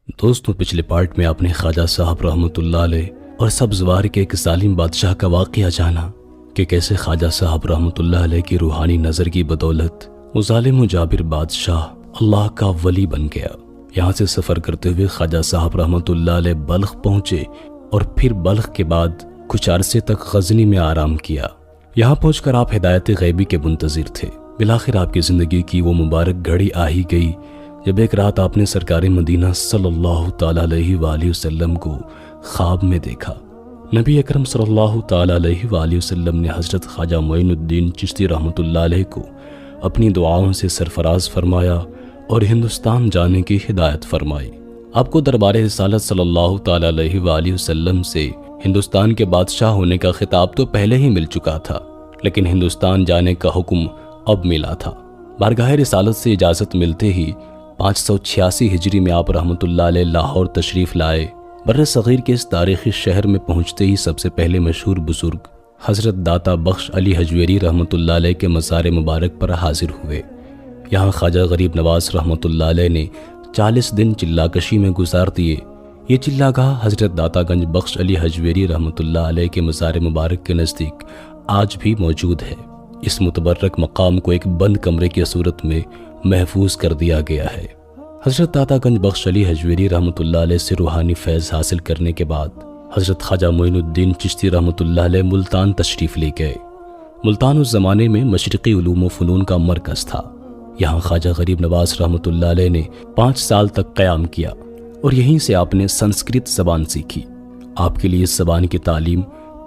دوستوں، پچھلے پارٹ میں آپ نے خواجہ صاحب رحمۃ اللہ علیہ اور سبزوار کے ایک ظالم بادشاہ کا واقعہ جانا کہ کیسے خواجہ صاحب رحمۃ اللہ علیہ کی روحانی نظر کی بدولت وہ ظالم و جابر بادشاہ اللہ کا ولی بن گیا۔ یہاں سے سفر کرتے ہوئے خواجہ صاحب رحمۃ اللہ علیہ بلخ پہنچے اور پھر بلخ کے بعد کچھ عرصے تک غزنی میں آرام کیا۔ یہاں پہنچ کر آپ ہدایت غیبی کے منتظر تھے۔ بالآخر آپ کی زندگی کی وہ مبارک گھڑی آ ہی گئی جب ایک رات آپ نے سرکار مدینہ صلی اللہ تعالیٰ علیہ وآلہ وسلم کو خواب میں دیکھا۔ نبی اکرم صلی اللہ تعالیٰ علیہ وآلہ وسلم نے حضرت خواجہ معین الدین چشتی رحمۃ اللہ علیہ کو اپنی دعاؤں سے سرفراز فرمایا اور ہندوستان جانے کی ہدایت فرمائی۔ آپ کو دربار رسالت صلی اللہ تعالیٰ علیہ وآلہ وسلم سے ہندوستان کے بادشاہ ہونے کا خطاب تو پہلے ہی مل چکا تھا، لیکن ہندوستان جانے کا حکم اب ملا تھا۔ بارگاہ رسالت سے اجازت ملتے ہی 586 ہجری میں آپ رحمۃ اللہ علیہ لاہور تشریف لائے۔ بر صغیر کے اس تاریخی شہر میں پہنچتے ہی سب سے پہلے مشہور بزرگ حضرت داتا بخش علی حجویری رحمۃ اللہ علیہ کے مزار مبارک پر حاضر ہوئے۔ یہاں خواجہ غریب نواز رحمۃ اللہ علیہ نے 40 دن چلہ کشی میں گزار دیے۔ یہ چلہ گاہ حضرت داتا گنج بخش علی حجویری رحمۃ اللہ علیہ کے مزار مبارک کے نزدیک آج بھی موجود ہے۔ اس متبرک مقام کو ایک بند کمرے کی صورت میں محفوظ کر دیا گیا ہے۔ حضرت داتا گنج بخش علی حجویری رحمۃ اللہ علیہ سے روحانی فیض حاصل کرنے کے بعد حضرت خواجہ معین الدین چشتی رحمۃ اللہ علیہ ملتان تشریف لے گئے۔ ملتان اس زمانے میں مشرقی علوم و فنون کا مرکز تھا۔ یہاں خواجہ غریب نواز رحمۃ اللہ علیہ نے 5 سال تک قیام کیا اور یہیں سے آپ نے سنسکرت زبان سیکھی۔ آپ کے لیے اس زبان کی تعلیم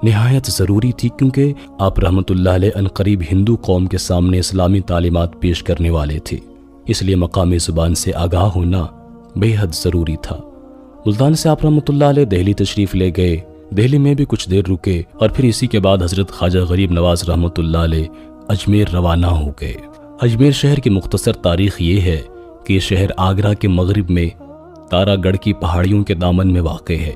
نہایت ضروری تھی، کیونکہ آپ رحمۃ اللہ علیہ عنقریب ہندو قوم کے سامنے اسلامی تعلیمات پیش کرنے والے تھے، اس لیے مقامی زبان سے آگاہ ہونا بے حد ضروری تھا۔ ملتان سے آپ رحمۃ اللہ علیہ دہلی تشریف لے گئے۔ دہلی میں بھی کچھ دیر رکے اور پھر اسی کے بعد حضرت خواجہ غریب نواز رحمۃ اللہ علیہ اجمیر روانہ ہو گئے۔ اجمیر شہر کی مختصر تاریخ یہ ہے کہ یہ شہر آگرہ کے مغرب میں تارا گڑھ کی پہاڑیوں کے دامن میں واقع ہے۔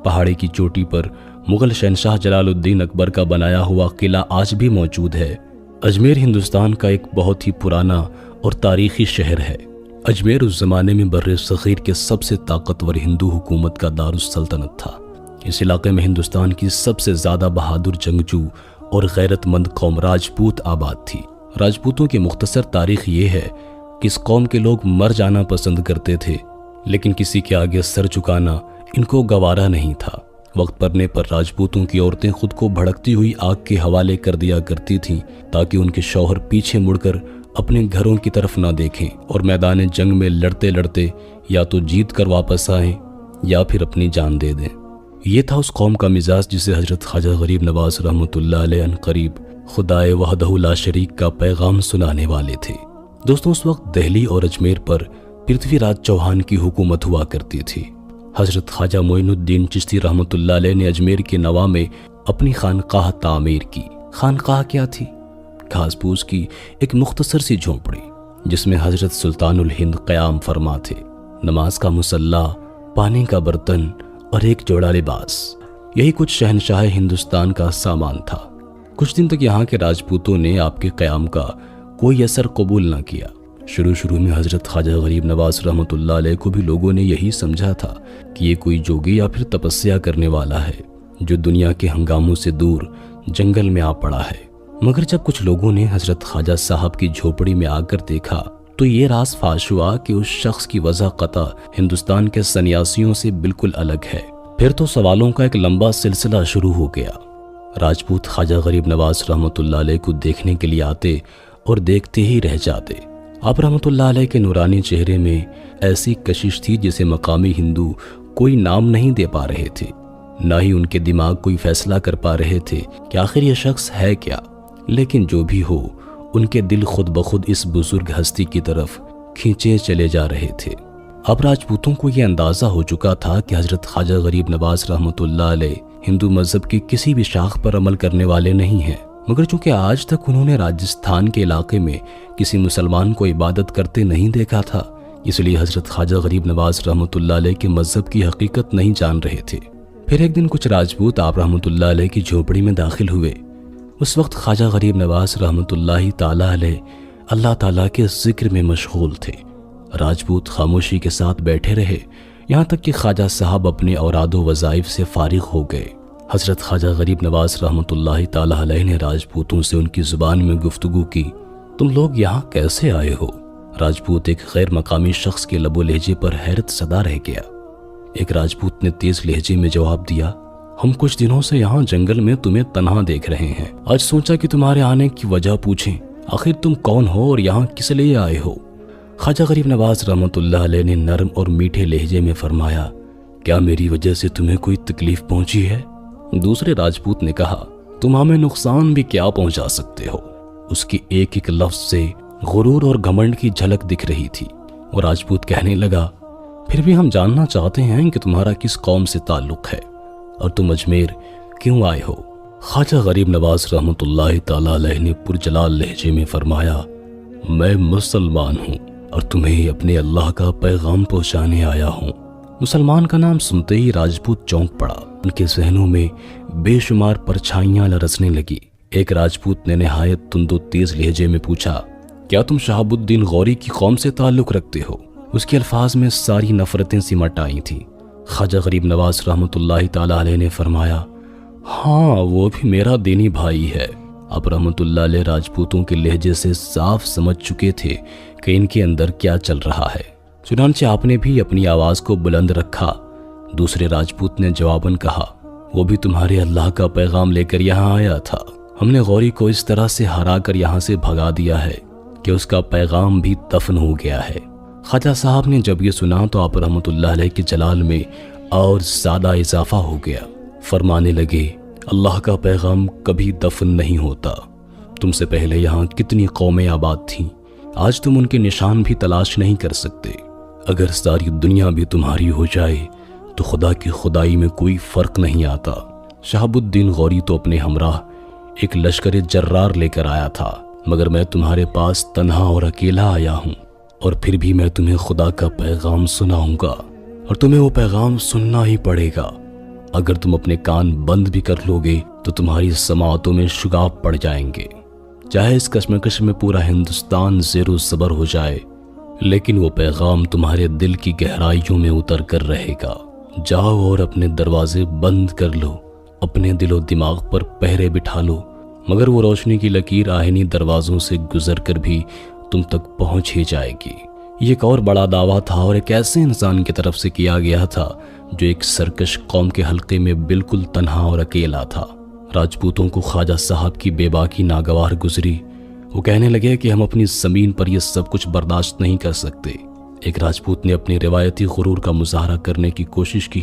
پہاڑی کی چوٹی پر مغل شہنشاہ جلال الدین اکبر کا بنایا ہوا قلعہ آج بھی موجود ہے۔ اجمیر ہندوستان کا ایک بہت ہی پرانا اور تاریخی شہر ہے۔ اجمیر اس زمانے میں بر صغیر کے سب سے طاقتور ہندو حکومت کا دارالسلطنت تھا۔ اس علاقے میں ہندوستان کی سب سے زیادہ بہادر جنگجو اور غیرت مند قوم راجپوت آباد تھی۔ راجپوتوں کی مختصر تاریخ یہ ہے کہ اس قوم کے لوگ مر جانا پسند کرتے تھے، لیکن کسی کے آگے سر جھکانا ان کو گوارا نہیں تھا۔ وقت پڑنے پر راجپوتوں کی عورتیں خود کو بھڑکتی ہوئی آگ کے حوالے کر دیا کرتی تھیں تاکہ ان کے شوہر پیچھے مڑ کر اپنے گھروں کی طرف نہ دیکھیں اور میدان جنگ میں لڑتے لڑتے یا تو جیت کر واپس آئیں یا پھر اپنی جان دے دیں۔ یہ تھا اس قوم کا مزاج جسے حضرت خواجہ غریب نواز رحمۃ اللہ علیہ عنقریب خدائے وحدہ لا شریک کا پیغام سنانے والے تھے۔ دوستوں، اس وقت دہلی اور اجمیر پر پرتھوی راج چوہان کی حکومت ہوا کرتی تھی۔ حضرت خواجہ معین الدین چشتی رحمۃ اللہ علیہ نے اجمیر کے نواح میں اپنی خانقاہ تعمیر کی۔ خانقاہ کیا تھی؟ گھاس پھوس کی ایک مختصر سی جھونپڑی جس میں حضرت سلطان الہند قیام فرما تھے۔ نماز کا مصلی، پانی کا برتن اور ایک جوڑا لباس، یہی کچھ شہنشاہ ہندوستان کا سامان تھا۔ کچھ دن تک یہاں کے راجپوتوں نے آپ کے قیام کا کوئی اثر قبول نہ کیا۔ شروع میں حضرت خواجہ غریب نواز رحمۃ اللہ علیہ کو بھی لوگوں نے یہی سمجھا تھا کہ یہ کوئی جوگی یا پھر تپسیا کرنے والا ہے جو دنیا کے ہنگاموں سے دور جنگل میں آ پڑا ہے۔ مگر جب کچھ لوگوں نے حضرت خواجہ صاحب کی جھوپڑی میں آ کر دیکھا تو یہ راز فاش ہوا کہ اس شخص کی وضع قطع ہندوستان کے سنیاسیوں سے بالکل الگ ہے۔ پھر تو سوالوں کا ایک لمبا سلسلہ شروع ہو گیا۔ راجپوت خواجہ غریب نواز رحمۃ اللہ علیہ کو دیکھنے کے لیے آتے اور دیکھتے ہی رہ جاتے۔ آپ رحمۃ اللہ علیہ کے نورانی چہرے میں ایسی کشش تھی جسے مقامی ہندو کوئی نام نہیں دے پا رہے تھے، نہ ہی ان کے دماغ کوئی فیصلہ کر پا رہے تھے کہ آخر یہ شخص ہے کیا۔ لیکن جو بھی ہو، ان کے دل خود بخود اس بزرگ ہستی کی طرف کھینچے چلے جا رہے تھے۔ اب راجپوتوں کو یہ اندازہ ہو چکا تھا کہ حضرت خواجہ غریب نواز رحمۃ اللہ علیہ ہندو مذہب کی کسی بھی شاخ پر عمل کرنے والے نہیں ہیں، مگر چونکہ آج تک انہوں نے راجستھان کے علاقے میں کسی مسلمان کو عبادت کرتے نہیں دیکھا تھا، اس لیے حضرت خواجہ غریب نواز رحمۃ اللہ علیہ کے مذہب کی حقیقت نہیں جان رہے تھے۔ پھر ایک دن کچھ راجپوت آپ رحمۃ اللہ علیہ کی جھوپڑی میں داخل ہوئے۔ اس وقت خواجہ غریب نواز رحمۃ اللہ تعالیٰ علیہ اللہ تعالیٰ کے ذکر میں مشغول تھے۔ راجپوت خاموشی کے ساتھ بیٹھے رہے، یہاں تک کہ خواجہ صاحب اپنے اوراد و وظائف سے فارغ ہو گئے۔ حضرت خواجہ غریب نواز رحمۃ اللہ تعالی علیہ نے راجپوتوں سے ان کی زبان میں گفتگو کی۔ تم لوگ یہاں کیسے آئے ہو؟ راجپوت ایک غیر مقامی شخص کے لب و لہجے پر حیرت زدہ رہ گیا۔ ایک راجپوت نے تیز لہجے میں جواب دیا، ہم کچھ دنوں سے یہاں جنگل میں تمہیں تنہا دیکھ رہے ہیں، آج سوچا کہ تمہارے آنے کی وجہ پوچھیں، آخر تم کون ہو اور یہاں کس لیے آئے ہو؟ خواجہ غریب نواز رحمۃ اللہ علیہ نے نرم اور میٹھے لہجے میں فرمایا، کیا میری وجہ سے تمہیں کوئی تکلیف پہنچی ہے؟ دوسرے راجپوت نے کہا، تم ہمیں نقصان بھی کیا پہنچا سکتے ہو؟ اس کی ایک ایک لفظ سے غرور اور گھمنڈ کی جھلک دکھ رہی تھی۔ اور راجپوت کہنے لگا، پھر بھی ہم جاننا چاہتے ہیں کہ تمہارا کس قوم سے تعلق ہے اور تم اجمیر کیوں آئے ہو؟ خواجہ غریب نواز رحمۃ اللہ تعالی علیہ نے پرجلال لہجے میں فرمایا، میں مسلمان ہوں اور تمہیں اپنے اللہ کا پیغام پہنچانے آیا ہوں۔ مسلمان کا نام سنتے ہی راجپوت چونک پڑا، ان کے ذہنوں میں بے شمار پرچھائیاں لرزنے لگی۔ ایک راجپوت نے نہایت تند و تیز لہجے میں پوچھا، کیا تم شہاب الدین غوری کی قوم سے تعلق رکھتے ہو؟ اس کے الفاظ میں ساری نفرتیں سمٹ آئی تھیں۔ خواجہ غریب نواز رحمۃ اللہ تعالی علیہ نے فرمایا، ہاں وہ بھی میرا دینی بھائی ہے۔ اب رحمۃ اللہ علیہ راجپوتوں کے لہجے سے صاف سمجھ چکے تھے کہ ان کے اندر کیا چل رہا ہے، چنانچہ آپ نے بھی اپنی آواز کو بلند رکھا۔ دوسرے راجپوت نے جواباً کہا، وہ بھی تمہارے اللہ کا پیغام لے کر یہاں آیا تھا، ہم نے غوری کو اس طرح سے ہرا کر یہاں سے بھگا دیا ہے کہ اس کا پیغام بھی دفن ہو گیا ہے۔ خواجہ صاحب نے جب یہ سنا تو آپ رحمۃ اللہ علیہ کے جلال میں اور زیادہ اضافہ ہو گیا، فرمانے لگے، اللہ کا پیغام کبھی دفن نہیں ہوتا۔ تم سے پہلے یہاں کتنی قومیں آباد تھیں، آج تم ان کے نشان بھی تلاش نہیں کر سکتے۔ اگر ساری دنیا بھی تمہاری ہو جائے تو خدا کی خدائی میں کوئی فرق نہیں آتا۔ شہاب الدین غوری تو اپنے ہمراہ ایک لشکر جرار لے کر آیا تھا، مگر میں تمہارے پاس تنہا اور اکیلا آیا ہوں، اور پھر بھی میں تمہیں خدا کا پیغام سناؤں گا اور تمہیں وہ پیغام سننا ہی پڑے گا۔ اگر تم اپنے کان بند بھی کر لو گے تو تمہاری سماعتوں میں شگاف پڑ جائیں گے، چاہے اس کشمکش میں پورا ہندوستان زیر و زبر ہو جائے، لیکن وہ پیغام تمہارے دل کی گہرائیوں میں اتر کر رہے گا۔ جاؤ اور اپنے دروازے بند کر لو، اپنے دل و دماغ پر پہرے بٹھا لو، مگر وہ روشنی کی لکیر آہنی دروازوں سے گزر کر بھی تم تک پہنچ ہی جائے گی۔ یہ ایک اور بڑا دعویٰ تھا اور ایک ایسے انسان کی طرف سے کیا گیا تھا جو ایک سرکش قوم کے حلقے میں بالکل تنہا اور اکیلا تھا۔ راجپوتوں کو خواجہ صاحب کی بے باکی ناگوار گزری، وہ کہنے لگے کہ ہم اپنی زمین پر یہ سب کچھ برداشت نہیں کر سکتے۔ ایک راجپوت نے اپنی روایتی غرور کا مظاہرہ کرنے کی کوشش کی۔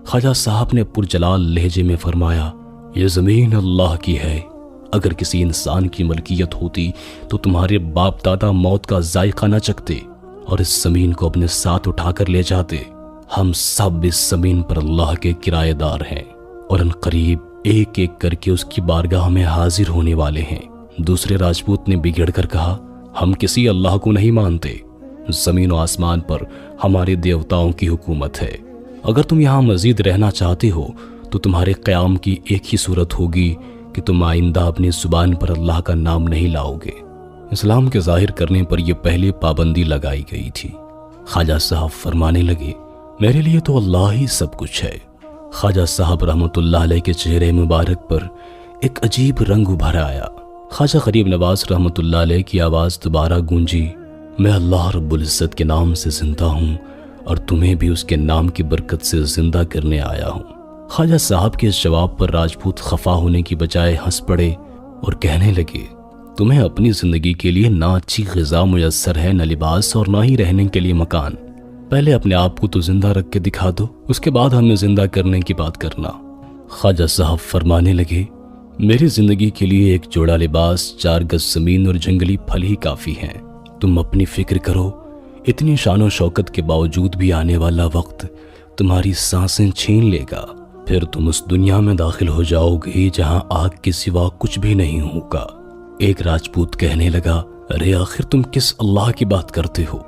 خواجہ صاحب نے پرجلال لہجے میں فرمایا، یہ زمین اللہ کی ہے، اگر کسی انسان کی ملکیت ہوتی تو تمہارے باپ دادا موت کا ذائقہ نہ چکھتے اور اس زمین کو اپنے ساتھ اٹھا کر لے جاتے۔ ہم سب اس زمین پر اللہ کے کرایہ دار ہیں اور ان قریب ایک ایک کر کے اس کی بارگاہ میں حاضر ہونے والے ہیں۔ دوسرے راجپوت نے بگڑ کر کہا، ہم کسی اللہ کو نہیں مانتے، زمین و آسمان پر ہمارے دیوتاؤں کی حکومت ہے۔ اگر تم یہاں مزید رہنا چاہتے ہو تو تمہارے قیام کی ایک ہی صورت ہوگی کہ تم آئندہ اپنی زبان پر اللہ کا نام نہیں لاؤ گے۔ اسلام کے ظاہر کرنے پر یہ پہلے پابندی لگائی گئی تھی۔ خواجہ صاحب فرمانے لگے، میرے لیے تو اللہ ہی سب کچھ ہے۔ خواجہ صاحب رحمۃ اللہ علیہ کے چہرے مبارک پر ایک عجیب رنگ ابھر آیا۔ خواجہ غریب نواز رحمۃ اللہ علیہ کی آواز دوبارہ گونجی، میں اللہ رب العزت کے نام سے زندہ ہوں اور تمہیں بھی اس کے نام کی برکت سے زندہ کرنے آیا ہوں۔ خواجہ صاحب کے اس جواب پر راجپوت خفا ہونے کی بجائے ہنس پڑے اور کہنے لگے، تمہیں اپنی زندگی کے لیے نہ اچھی غذا میسر ہے، نہ لباس اور نہ ہی رہنے کے لیے مکان۔ پہلے اپنے آپ کو تو زندہ رکھ کے دکھا دو، اس کے بعد ہمیں زندہ کرنے کی بات کرنا۔ خواجہ صاحب فرمانے لگے، میری زندگی کے لیے ایک جوڑا لباس، 4 گز زمین اور جنگلی پھل ہی کافی ہیں۔ تم اپنی فکر کرو، اتنی شان و شوکت کے باوجود بھی آنے والا وقت تمہاری سانسیں چھین لے گا، پھر تم اس دنیا میں داخل ہو جاؤ گے جہاں آگ کے سوا کچھ بھی نہیں ہوگا۔ ایک راجپوت کہنے لگا، ارے آخر تم کس اللہ کی بات کرتے ہو؟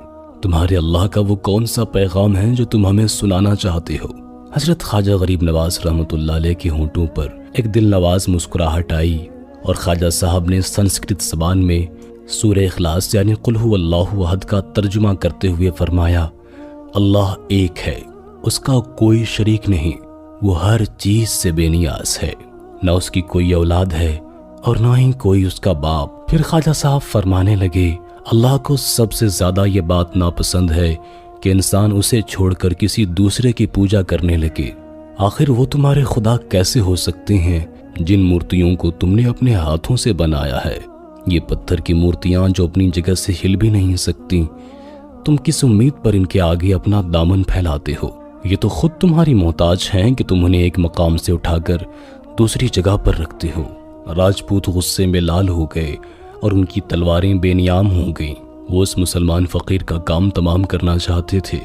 تمہارے اللہ کا وہ کون سا پیغام ہے جو تم ہمیں سنانا چاہتے ہو؟ حضرت خواجہ غریب نواز رحمۃ اللہ علیہ کے ہونٹوں پر ایک دل نواز مسکراہٹ آئی اور خواجہ صاحب نے سنسکرت زبان میں سورہ اخلاص یعنی قل هو اللہ احد کا ترجمہ کرتے ہوئے فرمایا، اللہ ایک ہے اس کا کوئی شریک نہیں، وہ ہر چیز سے بے نیاز ہے، نہ اس کی کوئی اولاد ہے اور نہ ہی کوئی اس کا باپ۔ پھر خواجہ صاحب فرمانے لگے، اللہ کو سب سے زیادہ یہ بات ناپسند ہے کہ انسان اسے چھوڑ کر کسی دوسرے کی پوجا کرنے لگے۔ آخر وہ تمہارے خدا کیسے ہو سکتے ہیں جن مورتیوں کو تم نے اپنے ہاتھوں سے بنایا ہے؟ یہ پتھر کی مورتیاں جو اپنی جگہ سے ہل بھی نہیں سکتی، تم کس امید پر ان کے آگے اپنا دامن پھیلاتے ہو؟ یہ تو خود تمہاری محتاج ہیں کہ تم انہیں ایک مقام سے اٹھا کر دوسری جگہ پر رکھتے ہو۔ راجپوت غصے میں لال ہو گئے اور ان کی تلواریں بے نیام ہو گئیں۔ وہ اس مسلمان فقیر کا کام تمام کرنا چاہتے تھے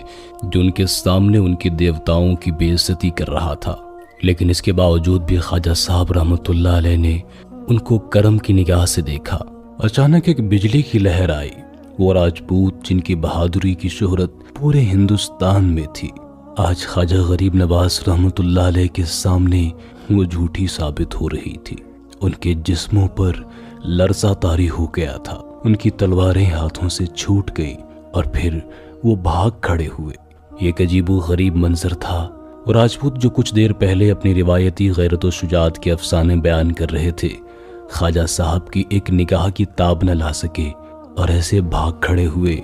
جو ان کے سامنے ان کے دیوتاؤں کی بے عزتی کر رہا تھا، لیکن اس کے باوجود بھی خواجہ صاحب رحمۃ اللہ علیہ نے ان کو کرم کی نگاہ سے دیکھا۔ اچانک ایک بجلی کی لہر آئی۔ وہ راجپوت جن کی بہادری کی شہرت پورے ہندوستان میں تھی، آج خواجہ غریب نواز رحمۃ اللہ علیہ کے سامنے وہ جھوٹی ثابت ہو رہی تھی۔ ان کے جسموں پر لرزہ طاری ہو گیا تھا، ان کی تلواریں ہاتھوں سے چھوٹ گئی اور پھر وہ بھاگ کھڑے ہوئے۔ یہ ایک عجیب و غریب منظر تھا۔ وہ راجپوت جو کچھ دیر پہلے اپنی روایتی غیرت و شجاعت کے افسانے بیان کر رہے تھے، خواجہ صاحب کی ایک نگاہ کی تاب نہ لا سکے اور ایسے بھاگ کھڑے ہوئے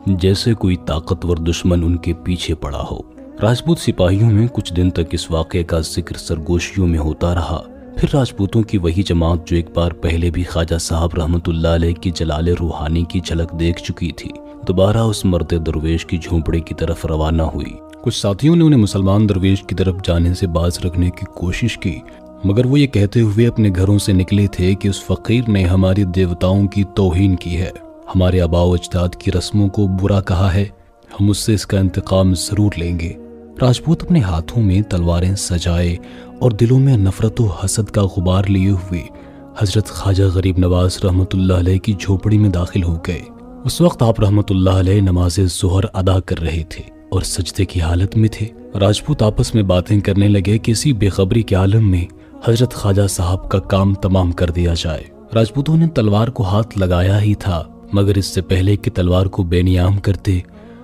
جیسے کوئی طاقتور دشمن ان کے پیچھے پڑا ہو۔ راجپوت سپاہیوں میں کچھ دن تک اس واقعے کا ذکر سرگوشیوں میں ہوتا رہا۔ پھر راجپوتوں کی وہی جماعت جو ایک بار پہلے بھی خواجہ صاحب رحمۃ اللہ علیہ کی جلال روحانی کی جھلک دیکھ چکی تھی، دوبارہ اس مرد درویش کی جھونپڑی کی طرف روانہ ہوئی۔ کچھ ساتھیوں نے انہیں مسلمان درویش کی طرف جانے سے باز رکھنے کی کوشش کی، مگر وہ یہ کہتے ہوئے اپنے گھروں سے نکلے تھے کہ اس فقیر نے ہماری دیوتاؤں کی توہین کی ہے، ہمارے آباء و اجداد کی رسموں کو برا کہا ہے، ہم اس سے اس کا انتقام ضرور لیں گے۔ راجپوت اپنے ہاتھوں میں تلواریں سجائے اور دلوں میں نفرت و حسد کا غبار لیے ہوئے حضرت خواجہ غریب نواز رحمۃ اللہ علیہ کی جھوپڑی میں داخل ہو گئے۔ اس وقت آپ رحمۃ اللہ علیہ نماز ظہر ادا کر رہے تھے اور سجدے کی حالت میں تھے۔ راجپوت آپس میں باتیں کرنے لگے کہ اسی بے خبری کے عالم میں حضرت خواجہ صاحب کا کام تمام کر دیا جائے۔ راجپوتوں نے تلوار کو ہاتھ لگایا ہی تھا، مگر اس سے پہلے کہ تلوار کو بے نیام کرتے،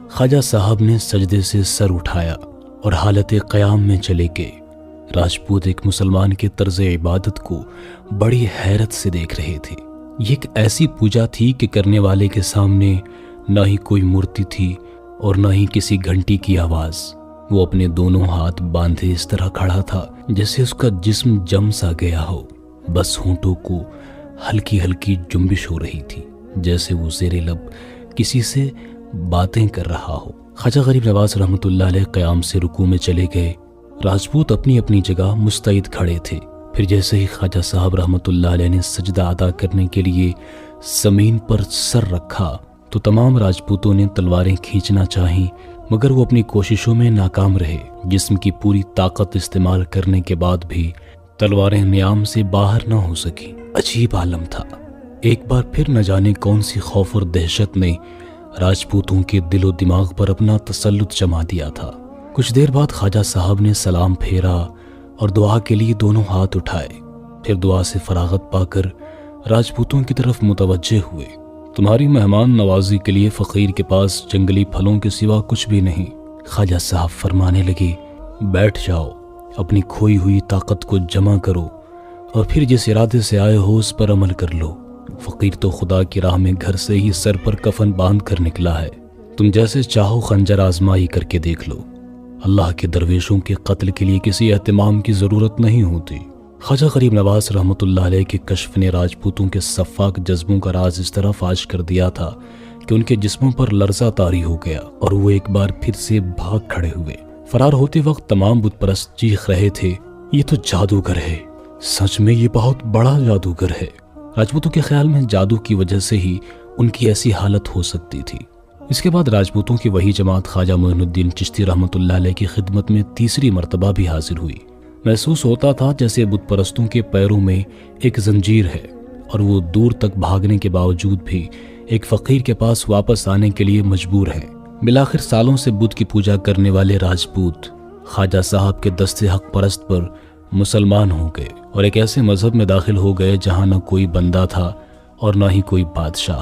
خواجہ صاحب نے سجدے سے سر اٹھایا اور حالت قیام میں چلے گئے۔ راجپوت ایک مسلمان کے طرز عبادت کو بڑی حیرت سے دیکھ رہے تھے۔ یہ ایک ایسی پوجا تھی کہ کرنے والے کے سامنے نہ ہی کوئی مورتی تھی اور نہ ہی کسی گھنٹی کی آواز۔ وہ اپنے دونوں ہاتھ باندھے اس طرح کھڑا تھا جیسے اس کا جسم جم سا گیا ہو، بس ہونٹوں کو ہلکی ہلکی جنبش ہو رہی تھی جیسے وہ زیر لب کسی سے باتیں کر رہا ہو۔ خواجہ غریب نواز رحمۃ اللہ علیہ قیام سے رکوع میں چلے گئے۔ راجپوت اپنی اپنی جگہ مستعد کھڑے تھے۔ پھر جیسے ہی خواجہ صاحب رحمۃ اللہ علیہ نے سجدہ ادا کرنے کے لیے زمین پر سر رکھا تو تمام راجپوتوں نے تلواریں کھینچنا چاہیں، مگر وہ اپنی کوششوں میں ناکام رہے۔ جسم کی پوری طاقت استعمال کرنے کے بعد بھی تلواریں نیام سے باہر نہ ہو سکی۔ عجیب عالم تھا۔ ایک بار پھر نہ جانے کون سی خوف اور دہشت نے راجپوتوں کے دل و دماغ پر اپنا تسلط جما دیا تھا۔ کچھ دیر بعد خواجہ صاحب نے سلام پھیرا اور دعا کے لیے دونوں ہاتھ اٹھائے، پھر دعا سے فراغت پا کر راجپوتوں کی طرف متوجہ ہوئے۔ تمہاری مہمان نوازی کے لیے فقیر کے پاس جنگلی پھلوں کے سوا کچھ بھی نہیں۔ خواجہ صاحب فرمانے لگے، بیٹھ جاؤ، اپنی کھوئی ہوئی طاقت کو جمع کرو اور پھر جس ارادے سے آئے ہو اس پر عمل کر لو۔ فقیر تو خدا کی راہ میں گھر سے ہی سر پر کفن باندھ کر نکلا ہے، تم جیسے چاہو خنجر آزمائی کر کے دیکھ لو۔ اللہ کے درویشوں کے قتل کے لیے کسی اہتمام کی ضرورت نہیں ہوتی۔ خواجہ غریب نواز رحمۃ اللہ علیہ کے کشف نے راجپوتوں کے سفاک جذبوں کا راز اس طرح فاش کر دیا تھا کہ ان کے جسموں پر لرزہ طاری ہو گیا اور وہ ایک بار پھر سے بھاگ کھڑے ہوئے۔ فرار ہوتے وقت تمام بت پرست چیخ رہے تھے، یہ تو جادوگر ہے، سچ میں یہ بہت بڑا جادوگر ہے۔ راجپوتوں کے خیال میں جادو کی وجہ سے ہی ان کی ایسی حالت ہو سکتی تھی۔ اس کے بعد راجپوتوں کی وہی جماعت خواجہ معین الدین چشتی رحمۃ اللہ علیہ کی خدمت میں تیسری مرتبہ بھی حاضر ہوئی۔ محسوس ہوتا تھا جیسے بت پرستوں کے پیروں میں ایک زنجیر ہے اور وہ دور تک بھاگنے کے باوجود بھی ایک فقیر کے پاس واپس آنے کے لیے مجبور ہیں۔ بالآخر سالوں سے بت کی پوجا کرنے والے راجپوت خواجہ صاحب کے دست حق پرست پر مسلمان ہو گئے اور ایک ایسے مذہب میں داخل ہو گئے جہاں نہ کوئی بندہ تھا اور نہ ہی کوئی بادشاہ،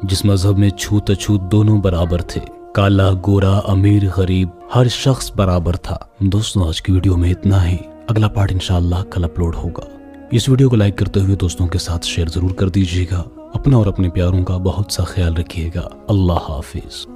جس مذہب میں چھوت اچھوت دونوں برابر تھے۔ کالا گورا امیر غریب ہر شخص برابر تھا۔ دوستوں آج کی ویڈیو میں اتنا ہی، اگلا پارٹ انشاءاللہ کل اپلوڈ ہوگا۔ اس ویڈیو کو لائک کرتے ہوئے دوستوں کے ساتھ شیئر ضرور کر دیجیے گا۔ اپنا اور اپنے پیاروں کا بہت سا خیال رکھیے گا۔ اللہ حافظ۔